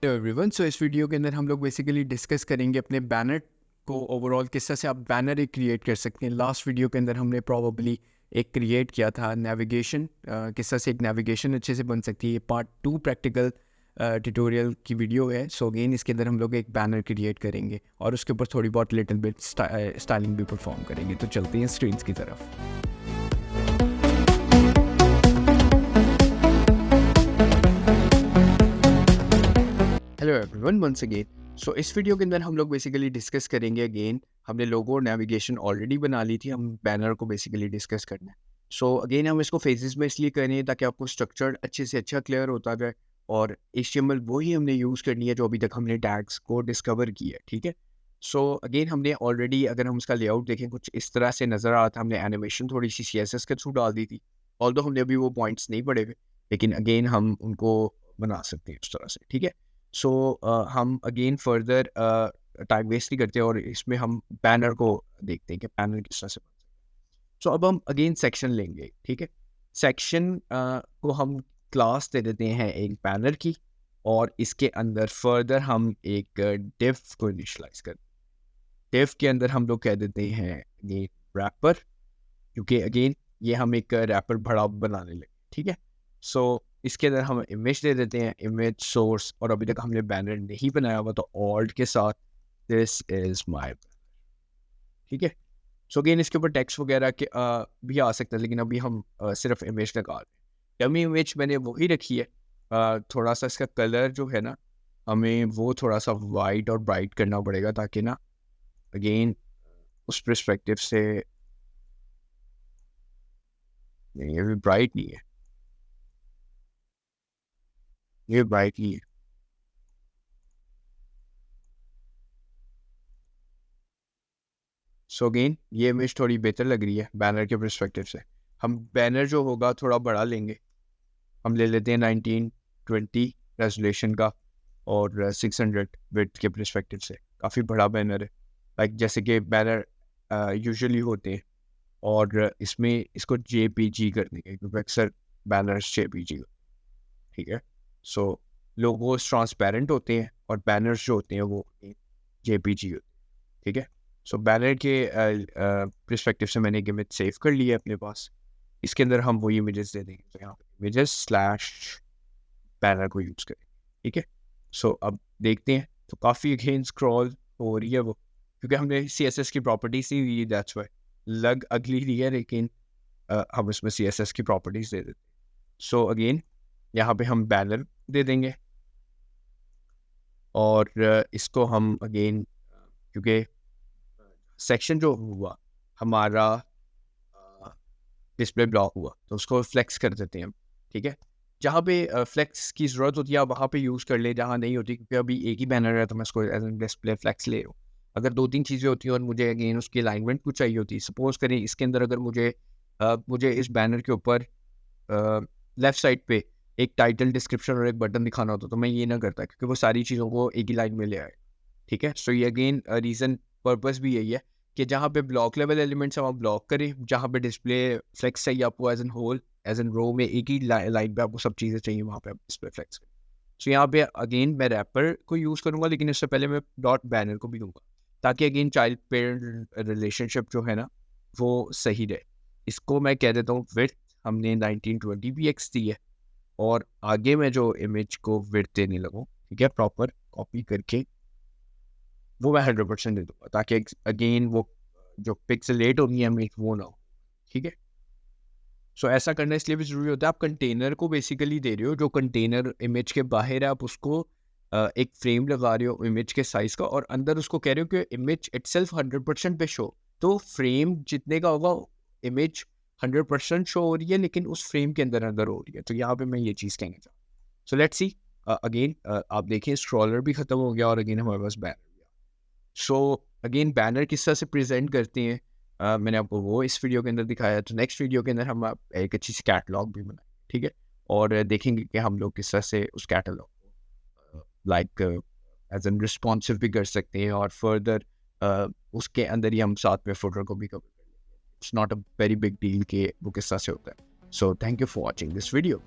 Hello everyone. सो इस video के अंदर हम लोग बेसिकली डिस्कस करेंगे अपने बैनर को ओवरऑल किस तरह से आप बैनर एक क्रिएट कर सकते हैं। लास्ट वीडियो के अंदर हमने प्रॉबली एक क्रिएट किया था नेविगेशन, किस तरह से एक नेविगेशन अच्छे से बन सकती है। ये पार्ट 2 प्रैक्टिकल ट्यूटोरियल की वीडियो है। सो अगेन इसके अंदर हम लोग एक बैनर क्रिएट करेंगे और उसके ऊपर थोड़ी बहुत लिटिल बिट स्टाइलिंग भी परफॉर्म करेंगे। तो चलते हैं स्क्रीन की तरफ। Hello everyone once again. So इस वीडियो के अंदर हम लोग बेसिकली डिस्कस करेंगे अगेन, हमने लोगो और नेविगेशन ऑलरेडी बना ली थी, हम बैनर को बेसिकली डिस्कस करना है। सो अगेन हम इसको फेजेस में इसलिए करें ताकि आपको स्ट्रक्चर अच्छे से अच्छा क्लियर होता जाए, और HTML वही हमने यूज़ करनी है जो अभी तक हमने टैग्स को डिस्कवर किया है। ठीक है। सो अगेन हमने ऑलरेडी, अगर हम उसका लेआउट देखें, कुछ इस तरह से नज़र आ रहा था। हमने एनिमेशन थोड़ी सी CSS के थ्रू डाल दी थी, ऑल्दो हमने अभी वो पॉइंट्स नहीं पढ़े हुए, लेकिन अगेन हम उनको बना सकते हैं उस तरह से। ठीक है। सो हम अगेन फर्दर टाइम वेस्ट नहीं करते और इसमें हम बैनर को देखते हैं कि बैनर किस तरह से बन सकता है। सो अब हम अगेन सेक्शन लेंगे। ठीक है। सेक्शन को हम क्लास दे देते हैं एक बैनर की, और इसके अंदर फर्दर हम एक डिव को इनिशियलाइज करते हैं। डिव के अंदर हम लोग कह देते हैं ये रैपर, क्योंकि अगेन ये हम एक रैपर बड़ा बनाने लगे। ठीक है। सो इसके अंदर हम इमेज दे देते हैं, इमेज सोर्स, और अभी तक हमने बैनर नहीं बनाया हुआ तो ऑल्ट के साथ दिस इज माय बैनर। ठीक है। सो अगेन इसके ऊपर टेक्स्ट वगैरह के भी आ सकता है, लेकिन अभी हम सिर्फ इमेज लगा रहे हैं। डमी इमेज मैंने वही रखी है। थोड़ा सा इसका कलर जो है ना, हमें वो थोड़ा सा वाइट और ब्राइट करना पड़ेगा, ताकि ना अगेन उस परस्पेक्टिव से, नहीं ये भी ब्राइट नहीं है, ये ब्राइट नहीं है। सो अगेन ये इमेज थोड़ी बेहतर लग रही है बैनर के परस्पेक्टिव से। हम बैनर जो होगा थोड़ा बड़ा लेंगे, हम ले लेते हैं 1920 रेजोल्यूशन का और 600 विड्थ के परस्पेक्टिव से। काफ़ी बड़ा बैनर है, लाइक जैसे कि बैनर यूजुअली होते हैं, और इसमें इसको JPG कर देंगे क्योंकि अक्सर बैनर्स JPG। ठीक है। सो लोगोस ट्रांसपेरेंट होते हैं और बैनर्स जो होते हैं वो JPG होते हैं। ठीक है। सो बैनर के परस्पेक्टिव से मैंने एक इमेज सेव कर ली है अपने पास। इसके अंदर हम वही इमेजेस दे देंगे, तो यहाँ पे इमेजेस स्लैश बैनर को यूज़ करें। ठीक है। सो अब देखते हैं, तो काफ़ी अगेन स्क्रॉल हो रही है वो, क्योंकि हमने CSS की प्रॉपर्टीज दी हुई है, दैट्स वाई लग अगली रही है, लेकिन हम इसमें CSS की प्रॉपर्टीज दे देते हैं। सो अगेन यहाँ पे हम बैनर दे देंगे, और इसको हम अगेन, क्योंकि सेक्शन जो हुआ हमारा डिस्प्ले ब्लॉक हुआ, तो उसको फ्लेक्स कर देते हैं हम। ठीक है। जहाँ पे फ्लेक्स की ज़रूरत होती है आप वहाँ पे यूज़ कर ले, जहाँ नहीं होती, क्योंकि अभी एक ही बैनर है तो मैं इसको एज एन डिस्प्ले फ्लेक्स ले रहा हूँ। अगर 2-3 चीज़ें होती हैं और मुझे अगेन उसकी अलाइनमेंट कुछ चाहिए होती है, सपोज करें इसके अंदर अगर मुझे इस बैनर के ऊपर लेफ़्ट साइड पे एक टाइटल, डिस्क्रिप्शन और एक बटन दिखाना होता, तो मैं ये ना करता, क्योंकि वो सारी चीज़ों को एक ही लाइन में ले आए। ठीक है। सो ये अगेन रीज़न, पर्पस भी यही है कि जहाँ पे ब्लॉक लेवल एलिमेंट्स हम ब्लॉक करें, जहाँ पे डिस्प्ले फ्लेक्स चाहिए आपको as an whole, as an row में एक ही लाइन पे आपको सब चीज़ें चाहिए, वहाँ पे आप डिस्प्ले फ्लेक्स करें। सो यहाँ पे अगेन मैं रैपर को यूज़ करूँगा, लेकिन इससे पहले मैं डॉट बैनर को भी दूँगा, ताकि अगेन चाइल्ड पेरेंट रिलेशनशिप जो है ना वो सही रहे। इसको मैं कह देता हूँ विड्थ, हमने 1920px दी है, और आगे मैं जो इमेज को विड्थ देने लगूँ, ठीक है, प्रॉपर कॉपी करके वो मैं 100% दे दूँगा, ताकि अगेन वो जो पिक्सेलेट होगी इमेज वो ना हो। ठीक है। सो ऐसा करना इसलिए भी ज़रूरी होता है, आप कंटेनर को बेसिकली दे रहे हो, जो कंटेनर इमेज के बाहर है आप उसको एक फ्रेम लगा रहे हो इमेज के साइज़ का, और अंदर उसको कह रहे हो कि इमेज इटसेल्फ 100% पे शो। तो फ्रेम जितने का होगा इमेज 100% शो हो रही है, लेकिन उस फ्रेम के अंदर अंदर हो रही है। तो यहाँ पे मैं ये चीज़ कहना चाहता हूँ। सो लेट्स सी अगेन, आप देखें स्क्रॉलर भी ख़त्म हो गया और अगेन हमारे पास बैनर। सो अगेन बैनर किस तरह से प्रेजेंट करते हैं, मैंने आपको वो इस वीडियो के अंदर दिखाया। तो नेक्स्ट वीडियो के अंदर हम एक अच्छी सी कैटलॉग भी बनाएं। ठीक है। और देखेंगे कि हम लोग किस तरह से उस कैटलॉग को लाइक एज एन रिस्पॉन्सिव भी कर सकते हैं, और फर्दर उसके अंदर ही हम साथ में फोटो को भी कवर कर लेंगे। It's not a very big deal कि वो किस तरह से होता है। So thank you for watching this video.